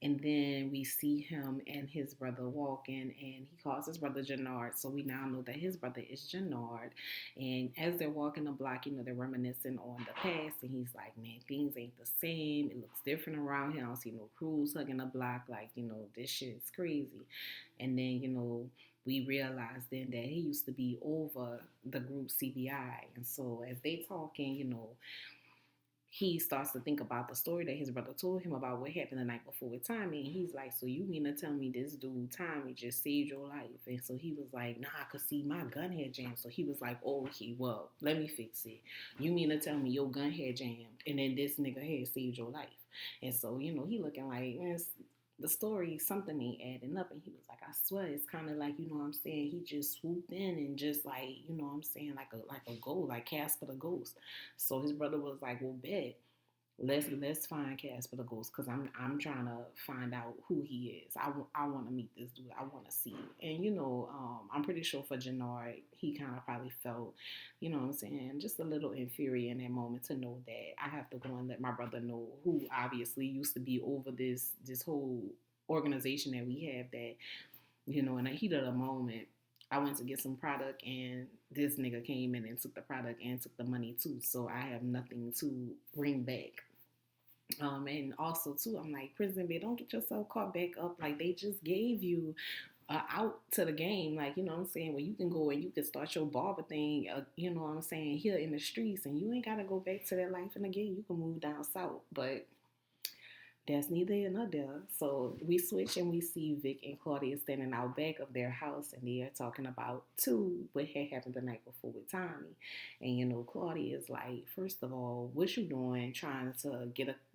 A: And then we see him and his brother walking, and he calls his brother Jannard. So we now know that his brother is Jannard. And as they're walking the block, they're reminiscing on the past. And he's like, man, things ain't the same. It looks different around here. I don't see no crews hugging the block. Like, this shit's crazy. And then, we realized then that he used to be over the group CBI. And so as they talking, he starts to think about the story that his brother told him about what happened the night before with Tommy. And he's like, so you mean to tell me this dude, Tommy, just saved your life? And so he was like, nah, I could see my gun had jammed. So he was like, oh, okay, well, let me fix it. You mean to tell me your gun had jammed and then this nigga had saved your life? And so, he looking like, man, the story, something ain't adding up. And he was like, I swear, it's kind of like, what I'm saying, he just swooped in and just like, what I'm saying, like a ghost, like Casper the Ghost. So his brother was like, well, bet. Let's find Casper the Ghost, because I'm trying to find out who he is. I want to meet this dude. I want to see him. And I'm pretty sure for Jannard, he kind of probably felt, what I'm saying, just a little inferior in that moment to know that I have to go and let my brother know, who obviously used to be over this whole organization that we have, that in the heat of the moment, I went to get some product and this nigga came in and took the product and took the money too. So I have nothing to bring back. And also too, I'm like, Prison Bae, don't get yourself caught back up. Like, they just gave you out to the game. Like, what I'm saying, where you can go and you can start your barber thing, what I'm saying, here in the streets, and you ain't got to go back to that life in the game. You can move down south. But that's neither here nor there. So we switch and we see Vic and Claudia standing out back of their house, and they are talking about what had happened the night before with Tommy. And Claudia is like, first of all, what you doing trying to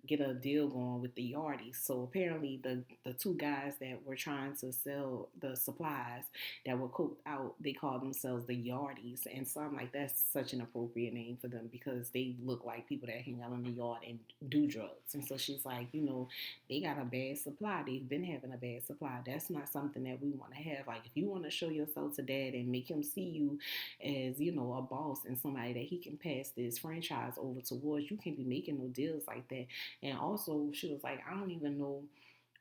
A: get a deal going with the yardies. So apparently the two guys that were trying to sell the supplies that were coked out, they called themselves the yardies. And so I'm like, that's such an appropriate name for them because they look like people that hang out in the yard and do drugs. And so she's like, they got a bad supply. They've been having a bad supply. That's not something that we want to have. Like, if you want to show yourself to dad and make him see you as, a boss and somebody that he can pass this franchise over towards, you can't be making no deals like that. And also, she was like, I don't even know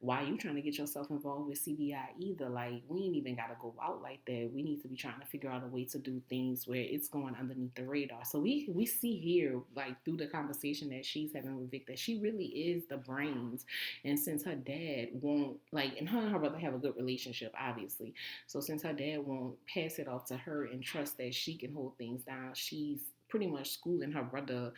A: why you trying to get yourself involved with CBI either. Like, we ain't even got to go out like that. We need to be trying to figure out a way to do things where it's going underneath the radar. So we see here, like, through the conversation that she's having with Vic, that she really is the brains. And since her dad won't, like, and her brother have a good relationship, obviously. So since her dad won't pass it off to her and trust that she can hold things down, she's pretty much schooling her brother,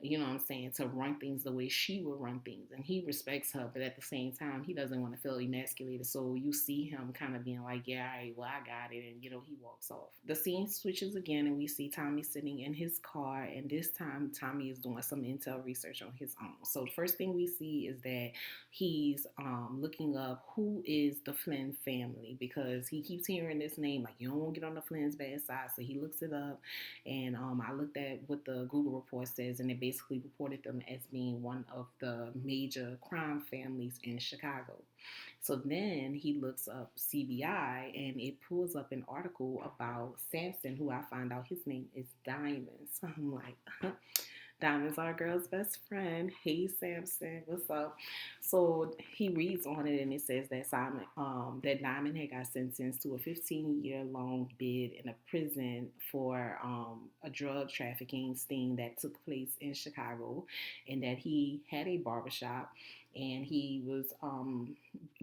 A: to run things the way she would run things. And he respects her, but at the same time, he doesn't want to feel emasculated. So you see him kind of being like, yeah, all right, well, I got it. And, he walks off. The scene switches again, and we see Tommy sitting in his car. And this time, Tommy is doing some intel research on his own. So the first thing we see is that he's looking up who is the Flynn family, because he keeps hearing this name, like, you don't want to get on the Flynn's bad side. So he looks it up. And I looked at what the Google report says, and it basically reported them as being one of the major crime families in Chicago. So then he looks up CBI, and it pulls up an article about Samson, who I find out his name is Diamond. So I'm like, Diamond's our girl's best friend. Hey, Samson, what's up? So he reads on it, and it says that that Diamond had got sentenced to a 15-year-long bid in a prison for a drug trafficking sting that took place in Chicago, and that he had a barbershop, and he was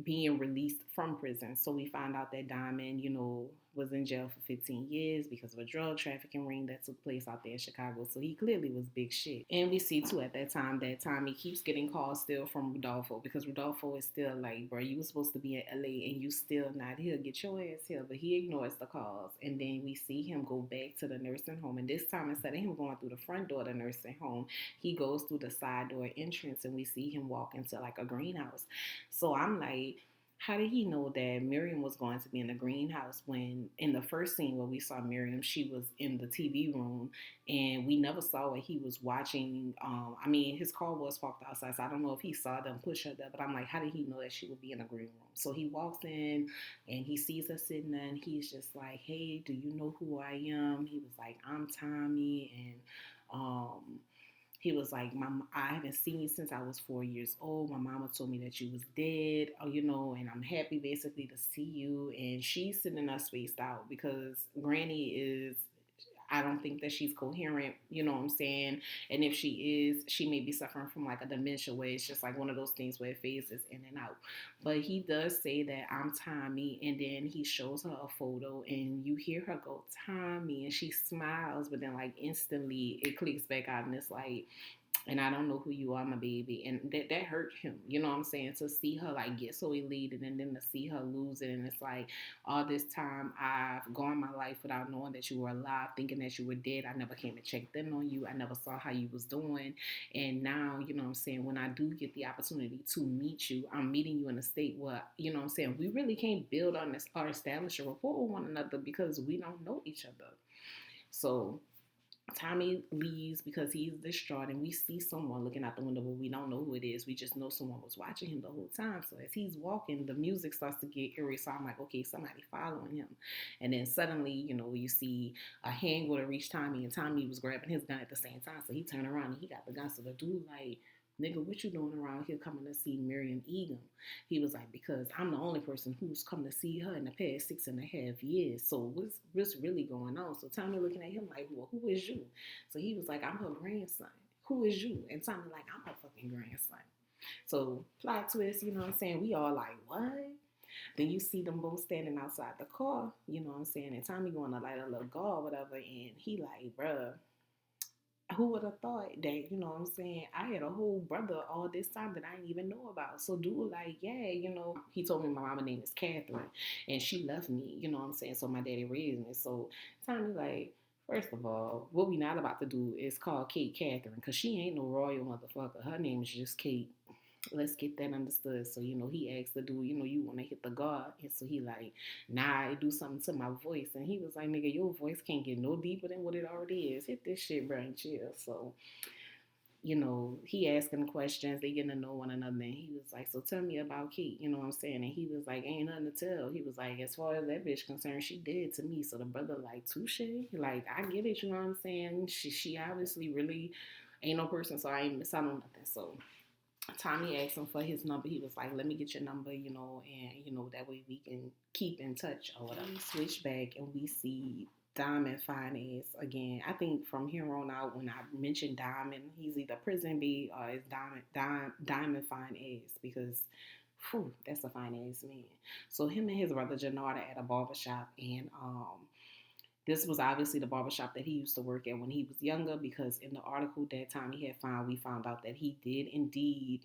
A: being released from prison. So we found out that Diamond, was in jail for 15 years because of a drug trafficking ring that took place out there in Chicago. So he clearly was big shit. And we see too at that time that Tommy keeps getting calls still from Rodolfo, because Rodolfo is still like, bro, you were supposed to be in LA and you still not here. Get your ass here. But he ignores the calls. And then we see him go back to the nursing home. And this time, instead of him going through the front door of the nursing home, he goes through the side door entrance, and we see him walk into like a greenhouse. So I'm like, how did he know that Miriam was going to be in the greenhouse when in the first scene where we saw Miriam, she was in the TV room, and we never saw what he was watching. His car was parked outside, so I don't know if he saw them push her there, but I'm like, how did he know that she would be in the green room? So he walks in and he sees her sitting there, and he's just like, hey, do you know who I am? He was like, I'm Tommy, and he was like, I haven't seen you since I was 4 years old. My mama told me that you was dead, and I'm happy basically to see you. And she's sitting there spaced out because Granny is, I don't think that she's coherent, you know what I'm saying? And if she is, she may be suffering from like a dementia where it's just like one of those things where it phases in and out. But he does say that I'm Tommy, and then he shows her a photo, and you hear her go, Tommy, and she smiles, but then like instantly it clicks back out, and it's like, and I don't know who you are, my baby. And that hurt him, you know what I'm saying? To see her like get so elated, and then to see her lose it. And it's like, all this time I've gone my life without knowing that you were alive, thinking that you were dead. I never came and checked in on you. I never saw how you was doing. And now, you know what I'm saying, when I do get the opportunity to meet you, I'm meeting you in a state where, you know what I'm saying, we really can't build on this or establish a rapport with one another because we don't know each other. So Tommy leaves because he's distraught, and we see someone looking out the window, but we don't know who it is. We just know someone was watching him the whole time. So as he's walking, the music starts to get eerie. So I'm like, okay, somebody following him. And then suddenly, you see a hand go to reach Tommy, and Tommy was grabbing his gun at the same time. So he turned around and he got the gun. So the dude like, nigga, what you doing around here coming to see Miriam Egan? He was like, because I'm the only person who's come to see her in the past 6.5 years. So what's really going on? So Tommy looking at him like, well, who is you? So he was like, I'm her grandson. Who is you? And Tommy like, I'm her fucking grandson. So plot twist, you know what I'm saying? We all like, what? Then you see them both standing outside the car, you know what I'm saying? And Tommy going to light a little or whatever. And he like, bruh, who would have thought that, you know what I'm saying, I had a whole brother all this time that I didn't even know about. So dude like, yeah, he told me my mama name is Catherine and she left me, you know what I'm saying, so my daddy raised me. So Tommy like, First of all, what we not about to do is call Kate Catherine because she ain't no royal motherfucker. Her name is just Kate. Let's get that understood. So, he asked the dude, you want to hit the guard. And so he like, nah, it do something to my voice. And he was like, nigga, your voice can't get no deeper than what it already is. Hit this shit, bro, and chill. So, he asking questions, they getting to know one another. And he was like, so tell me about Kate, you know what I'm saying? And he was like, ain't nothing to tell. He was like, as far as that bitch concerned, she dead to me. So the brother like, touche? Like, I get it, you know what I'm saying? She obviously really ain't no person, so I ain't miss out on nothing. So Tommy asked him for his number. He was like, let me get your number, and, that way we can keep in touch or whatever. We switch back and we see Diamond Fine Ass again. I think from here on out, when I mention Diamond, he's either Prison B or it's Diamond Fine Ass because, whew, that's a fine ass man. So him and his brother Janard are at a barbershop and this was obviously the barbershop that he used to work at when he was younger because in the article that Tommy had found, we found out that he did indeed,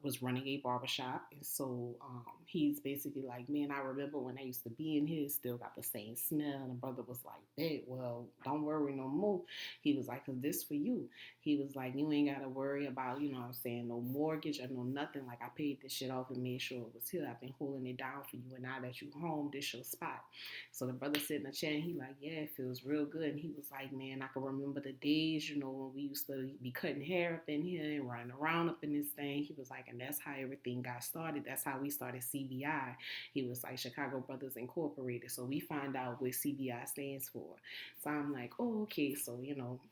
A: was running a barbershop. And so he's basically like, man, I remember when I used to be in here, still got the same smell. And the brother was like, hey, well, don't worry no more. He was like, because this for you. He was like, you ain't got to worry about, no mortgage or no nothing. Like I paid this shit off and made sure it was here. I've been holding it down for you. And now that you home, this your spot. So the brother sat in the chair and he like, yeah, it feels real good. And he was like, man, I can remember the days, when we used to be cutting hair up in here and running around up in this thing. He was like, and that's how everything got started. That's how we started CBI. He was like, Chicago Brothers Incorporated. So we find out what CBI stands for. So I'm like, oh, okay. So,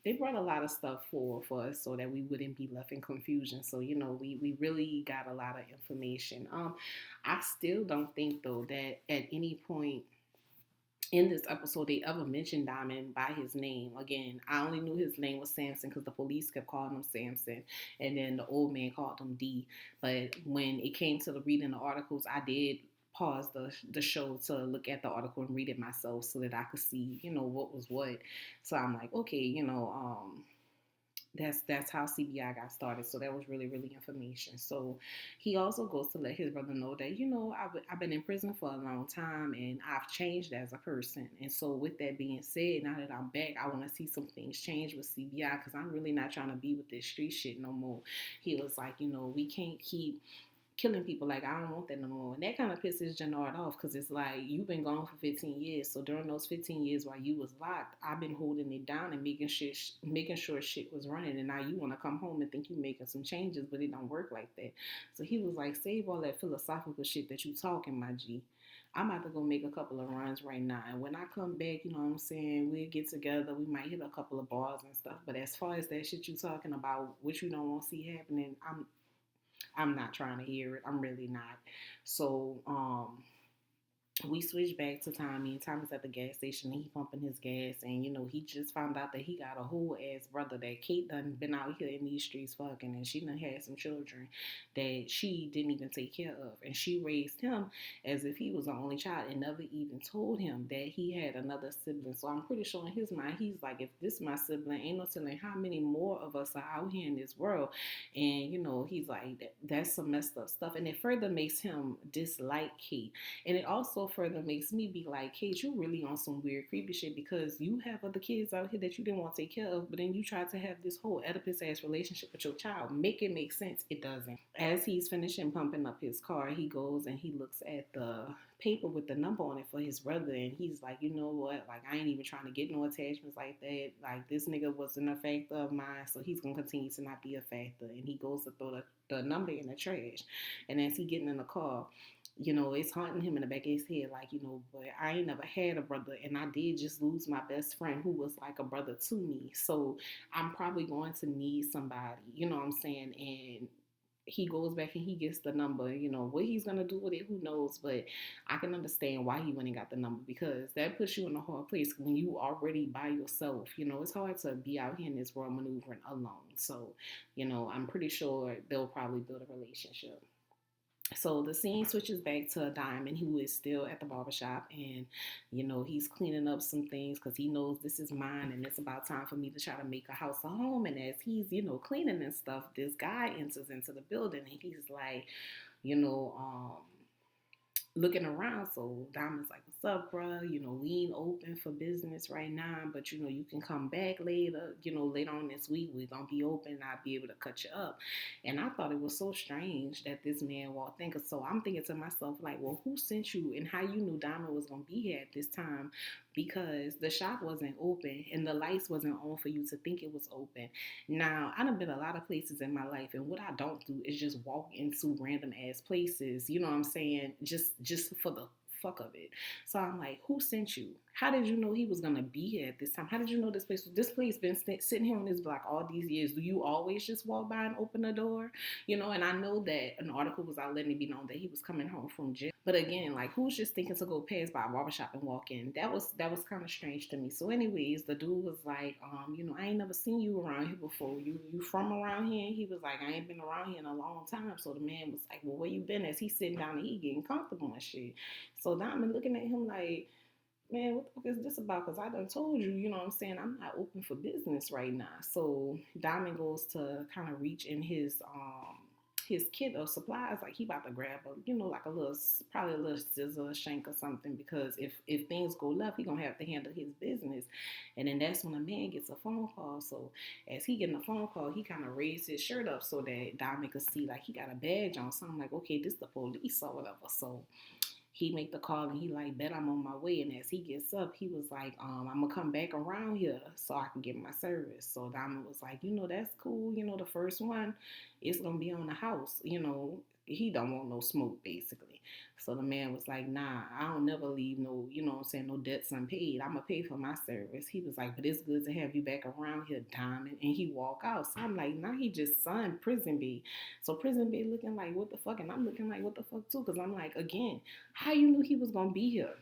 A: they brought a lot of stuff for us so that we wouldn't be left in confusion. So, we really got a lot of information. I still don't think, though, that at any point in this episode they ever mentioned Diamond by his name. Again, I only knew his name was Samson because the police kept calling him Samson, and then the old man called him D. But when it came to the reading the articles, I did pause the show to look at the article and read it myself so that I could see, what was what. So I'm like, okay, that's how CBI got started. So that was really, really information. So he also goes to let his brother know that, I've been in prison for a long time and I've changed as a person. And so with that being said, now that I'm back, I want to see some things change with CBI because I'm really not trying to be with this street shit no more. He was like, we can't keep killing people. Like, I don't want that no more. And that kind of pisses Jannard off because it's like, you've been gone for 15 years. So during those 15 years while you was locked, I've been holding it down and making sure shit was running. And now you want to come home and think you're making some changes, but it don't work like that. So he was like, save all that philosophical shit that you talking, my G. I'm about to go make a couple of runs right now. And when I come back, you know what I'm saying, we'll get together. We might hit a couple of bars and stuff. But as far as that shit you talking about, which you don't want to see happening, I'm not trying to hear it. I'm really not. So, we switch back to Tommy, and Tommy's at the gas station and he pumping his gas, and he just found out that he got a whole ass brother that Kate done been out here in these streets fucking, and she done had some children that she didn't even take care of, and she raised him as if he was the only child and never even told him that he had another sibling. So I'm pretty sure in his mind he's like, if this is my sibling, ain't no telling how many more of us are out here in this world. And he's like, that's some messed up stuff, and it further makes him dislike Kate. And it also further makes me be like, Kate, you really on some weird creepy shit because you have other kids out here that you didn't want to take care of, but then you try to have this whole Oedipus ass relationship with your child. Make it make sense. It doesn't. As he's finishing pumping up his car, he goes and he looks at the paper with the number on it for his brother, and he's like, you know what, like, I ain't even trying to get no attachments like that. Like, this nigga wasn't a factor of mine, so he's gonna continue to not be a factor. And he goes to throw the number in the trash. And as he getting in the car, it's haunting him in the back of his head, like, but I ain't never had a brother, and I did just lose my best friend who was like a brother to me. So I'm probably going to need somebody, you know what I'm saying? And he goes back and he gets the number. What he's going to do with it, who knows? But I can understand why he went and got the number, because that puts you in a hard place when you already by yourself. It's hard to be out here in this world maneuvering alone. So, I'm pretty sure they'll probably build a relationship. So the scene switches back to Diamond, who is still at the barbershop, and, he's cleaning up some things because he knows this is mine and it's about time for me to try to make a house a home. And as he's, cleaning and stuff, this guy enters into the building and he's like, you know, um, looking around. So Diamond's like, "What's up, bro? We ain't open for business right now, but you can come back later. Later on this week, we're gonna be open. I'll be able to cut you up." And I thought it was so strange that this man walked in. So I'm thinking to myself, like, well, who sent you, and how you knew Diamond was gonna be here at this time? Because the shop wasn't open and the lights wasn't on for you to think it was open. Now, I done been a lot of places in my life, and what I don't do is just walk into random ass places. You know what I'm saying? Just for the fuck of it. So I'm like, who sent you? How did you know he was gonna be here at this time? How did you know this place been sitting here on this block all these years? Do you always just walk by and open the door? And I know that an article was out letting it be known that he was coming home from jail. But again, like, who's just thinking to go pass by a barbershop and walk in? That was kind of strange to me. So anyways, the dude was like, I ain't never seen you around here before. You from around here? And he was like, I ain't been around here in a long time. So the man was like, well, where you been? As he's sitting down and he getting comfortable and shit. So Diamond looking at him like, man, what the fuck is this about? Because I done told you, you know what I'm saying, I'm not open for business right now. So Diamond goes to kind of reach in his kit of supplies, like he about to grab like probably a little scissor, a shank or something, because if things go left, he gonna have to handle his business. And then that's when a man gets a phone call. So as he getting a phone call, he kind of raised his shirt up so that Diamond could see like he got a badge on. So I'm like, okay, this the police or whatever. So he make the call and he like, bet I'm on my way. And as he gets up, he was like, I'm gonna come back around here so I can get my service. So Diamond was like, that's cool. The first one is gonna be on the house. He don't want no smoke basically. So the man was like, nah, I don't never leave no, what I'm saying, no debts unpaid. I'm gonna pay for my service. He was like, but it's good to have you back around here, Diamond. And he walk out. So I'm like, nah, he just signed Prison B. So Prison B looking like, what the fuck? And I'm looking like, what the fuck too? Because I'm like, again, how you knew he was gonna be here?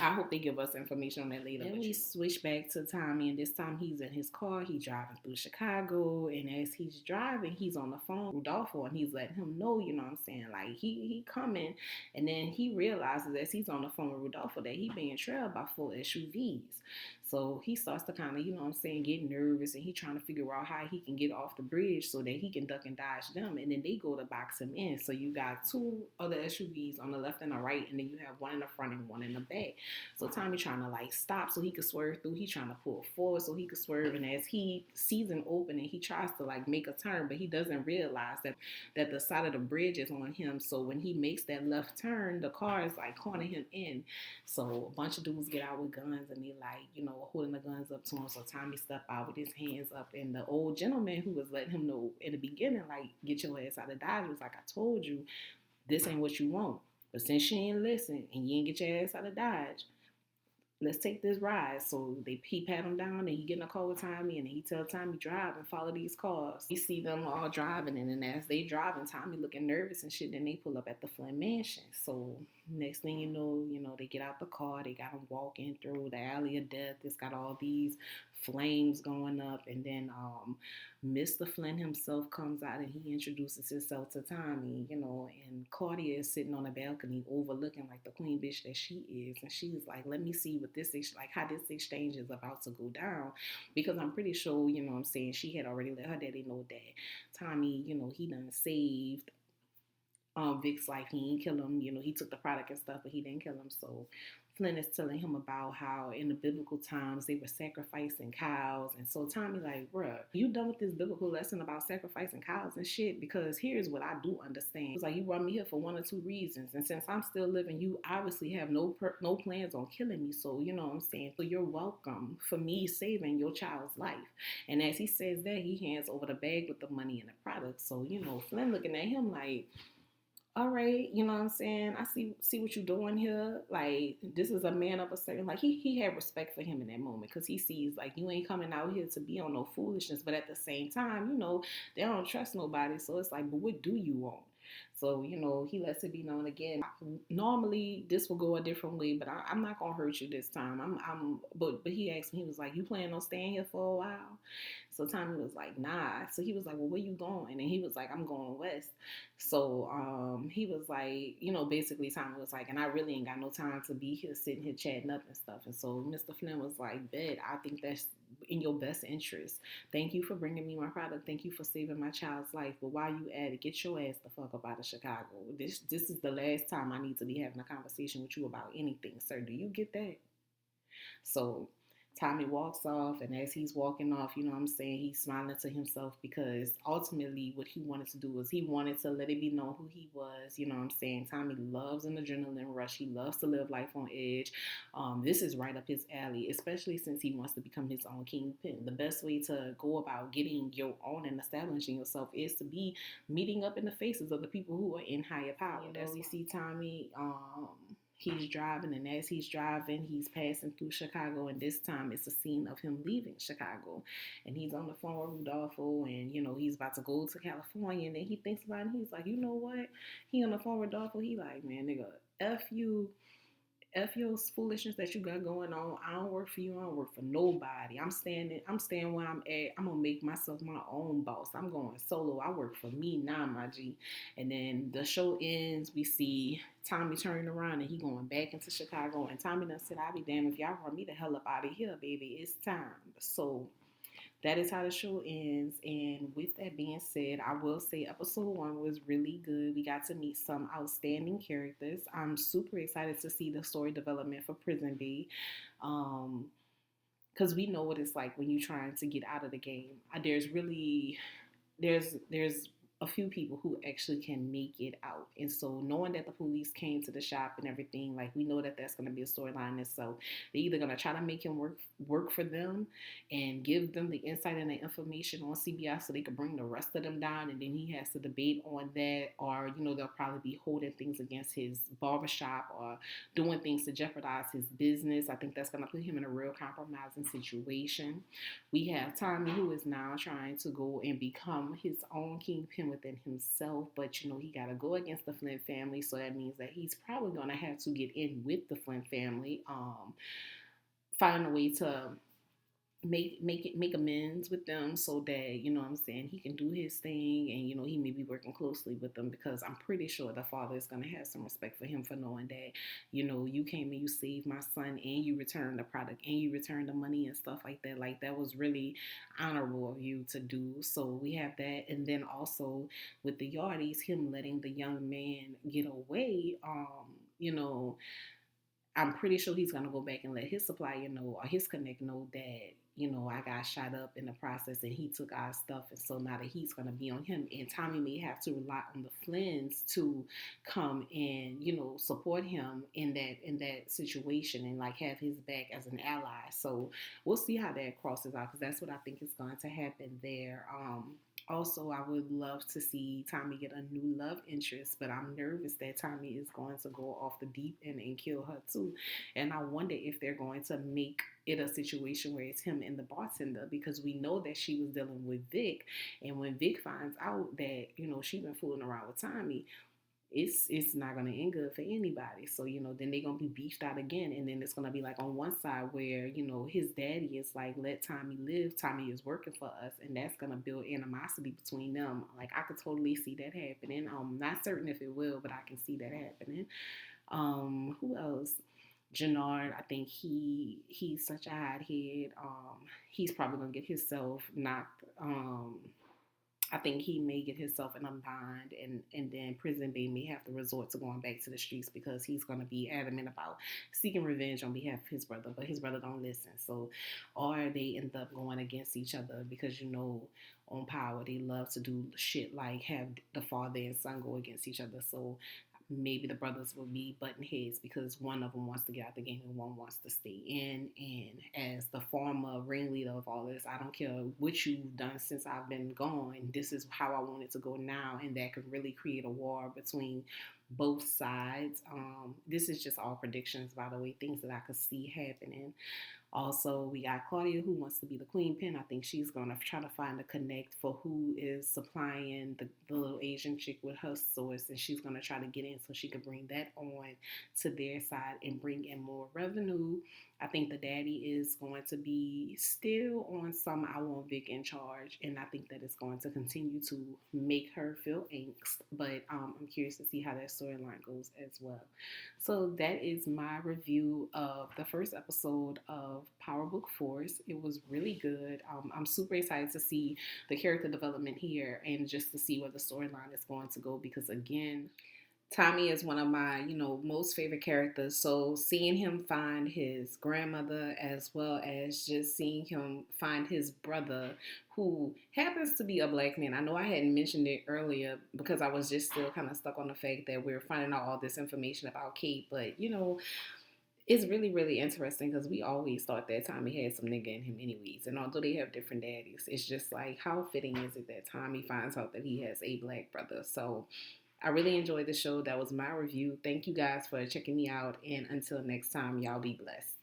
A: I hope they give us information on that later. Then we switch back to Tommy, and this time he's in his car. He's driving through Chicago, and as he's driving, he's on the phone with Rodolfo, and he's letting him know, you know what I'm saying, like he coming. And then he realizes as he's on the phone with Rodolfo that he being trailed by 4 SUVs. So he starts to kind of, you know what I'm saying, get nervous, and he trying to figure out how he can get off the bridge so that he can duck and dodge them. And then they go to box him in. So you got 2 other SUVs on the left and the right, and then you have one in the front and one in the back. So Tommy trying to like stop so he could swerve through. He trying to pull forward so he could swerve. And as he sees an opening, he tries to like make a turn, but he doesn't realize that the side of the bridge is on him. So when he makes that left turn, the car is like cornering him in. So a bunch of dudes get out with guns and they like, holding the guns up to him. So Tommy step out with his hands up. And the old gentleman who was letting him know in the beginning, like, get your ass out of Dodge, was like, I told you, this ain't what you want. But since you ain't listen and you ain't get your ass out of Dodge, let's take this ride. So he pat him down and he get in a car with Tommy, and then he tell Tommy, drive and follow these cars. You see them all driving, and then as they driving, Tommy looking nervous and shit, then they pull up at the Flynn mansion. So next thing you know, they get out the car, they got him walking through the alley of death. It's got all these flames going up, and then Mr. Flynn himself comes out and he introduces himself to Tommy, and Claudia is sitting on a balcony overlooking like the queen bitch that she is, and she's like, let me see what how this exchange is about to go down, because I'm pretty sure, what I'm saying, she had already let her daddy know that Tommy, he done saved Vic's life. He ain't kill him. He took the product and stuff, but he didn't kill him. So Flynn is telling him about how in the biblical times they were sacrificing cows. And so Tommy like, bruh, you done with this biblical lesson about sacrificing cows and shit? Because here's what I do understand. It's like, you brought me here for 1 or 2 reasons. And since I'm still living, you obviously have no plans on killing me. So, you know what I'm saying? So you're welcome for me saving your child's life. And as he says that, he hands over the bag with the money and the product. So, Flynn looking at him like, all right, you know what I'm saying? I see what you're doing here. Like, this is a man of a certain, like, he had respect for him in that moment, because he sees, like, you ain't coming out here to be on no foolishness, but at the same time, they don't trust nobody. So it's like, but what do you want? So, he lets it be known again. Normally, this will go a different way, but I'm not going to hurt you this time. But he asked me, he was like, you planning on staying here for a while? So Tommy was like, nah. So he was like, well, where you going? And he was like, I'm going west. So he was like, basically Tommy was like, and I really ain't got no time to be here sitting here chatting up and stuff. And so Mr. Flynn was like, bet, I think in your best interest. Thank you for bringing me my product. Thank you for saving my child's life. But while you at it, get your ass the fuck up out of Chicago. This is the last time I need to be having a conversation with you about anything, sir. Do you get that? So Tommy walks off, and as he's walking off, you know what I'm saying, he's smiling to himself because ultimately what he wanted to do was he wanted to let it be known who he was. You know what I'm saying? Tommy loves an adrenaline rush. He loves to live life on edge. This is right up his alley, especially since he wants to become his own kingpin. The best way to go about getting your own and establishing yourself is to be meeting up in the faces of the people who are in higher power. You know, we see Tommy. He's driving, and as he's driving, he's passing through Chicago, and this time it's a scene of him leaving Chicago, and he's on the phone with Rudolfo, and you know he's about to go to California, and then he thinks about it, and he's like, you know what? He on the phone with Rudolfo, he like, man, nigga, F you. F your foolishness that you got going on. I don't work for you. I don't work for nobody. I'm staying where I'm at. I'm gonna make myself my own boss. I'm going solo. I work for me now, my G. And then the show ends. We see Tommy turning around and he going back into Chicago. And Tommy done said, I'll be damned if y'all run me the hell up out of here, baby. It's time. So that is how the show ends. And with that being said, I will say episode 1 was really good. We got to meet some outstanding characters. I'm super excited to see the story development for Prison B. Because we know what it's like when you're trying to get out of the game. There's a few people who actually can make it out. And so knowing that the police came to the shop and everything, like we know that that's going to be a storyline in itself. They're either going to try to make him work for them and give them the insight and the information on CBI so they can bring the rest of them down, and then he has to debate on that, or you know they'll probably be holding things against his barbershop or doing things to jeopardize his business. I think that's going to put him in a real compromising situation. We have Tommy, who is now trying to go and become his own kingpin within himself, but you know he got to go against the Flint family, so that means that he's probably going to have to get in with the Flint family, find a way to make amends with them so that, you know what I'm saying, he can do his thing, and you know he may be working closely with them because I'm pretty sure the father is going to have some respect for him for knowing that, you know, you came and you saved my son and you returned the product and you returned the money and stuff like that. Like that was really honorable of you to do. So we have that. And then also with the Yardies, him letting the young man get away, you know, I'm pretty sure he's gonna go back and let his supplier know or his connect know that, you know, I got shot up in the process and he took our stuff, and so now that he's gonna be on him, and Tommy may have to rely on the Flynns to come and, you know, support him in that situation and like have his back as an ally. So we'll see how that crosses out, because that's what I think is going to happen there. Also, I would love to see Tommy get a new love interest, but I'm nervous that Tommy is going to go off the deep end and kill her too. And I wonder if they're going to make it a situation where it's him and the bartender, because we know that she was dealing with Vic, and when Vic finds out that, you know, she's been fooling around with Tommy, it's not gonna end good for anybody. So, you know, then they're gonna be beefed out again, and then it's gonna be like on one side where, you know, his daddy is like, let Tommy live, Tommy is working for us, and that's gonna build animosity between them. Like I could totally see that happening. I'm not certain if it will, but I can see that happening. Who else? Jannard, I think he's such a hothead. He's probably gonna get himself knocked. I think he may get himself in a bind, and then Prison Bay may have to resort to going back to the streets because he's going to be adamant about seeking revenge on behalf of his brother, but his brother don't listen. So, or they end up going against each other because, you know, on Power, they love to do shit like have the father and son go against each other. So maybe the brothers will be butting heads because one of them wants to get out the game and one wants to stay in. And as the former ringleader of all this, I don't care what you've done since I've been gone. This is how I want it to go now, and that could really create a war between both sides. This is just all predictions, by the way, things that I could see happening. Also, we got Claudia, who wants to be the queen pin. I think she's going to try to find a connect for who is supplying the little Asian chick with her source, and she's going to try to get in so she can bring that on to their side and bring in more revenue. I think the daddy is going to be still on some I want Vic in charge, and I think that it's going to continue to make her feel angst, but I'm curious to see how that storyline goes as well. So that is my review of the first episode of Power Book Force. It was really good. I'm super excited to see the character development here and just to see where the storyline is going to go because, again, Tommy is one of my, most favorite characters. So seeing him find his grandmother as well as just seeing him find his brother who happens to be a black man. I know I hadn't mentioned it earlier because I was just still kind of stuck on the fact that we're finding out all this information about Kate. But, it's really, really interesting because we always thought that Tommy had some nigga in him anyways. And although they have different daddies, it's just like, how fitting is it that Tommy finds out that he has a black brother? So I really enjoyed the show. That was my review. Thank you guys for checking me out. And until next time, y'all be blessed.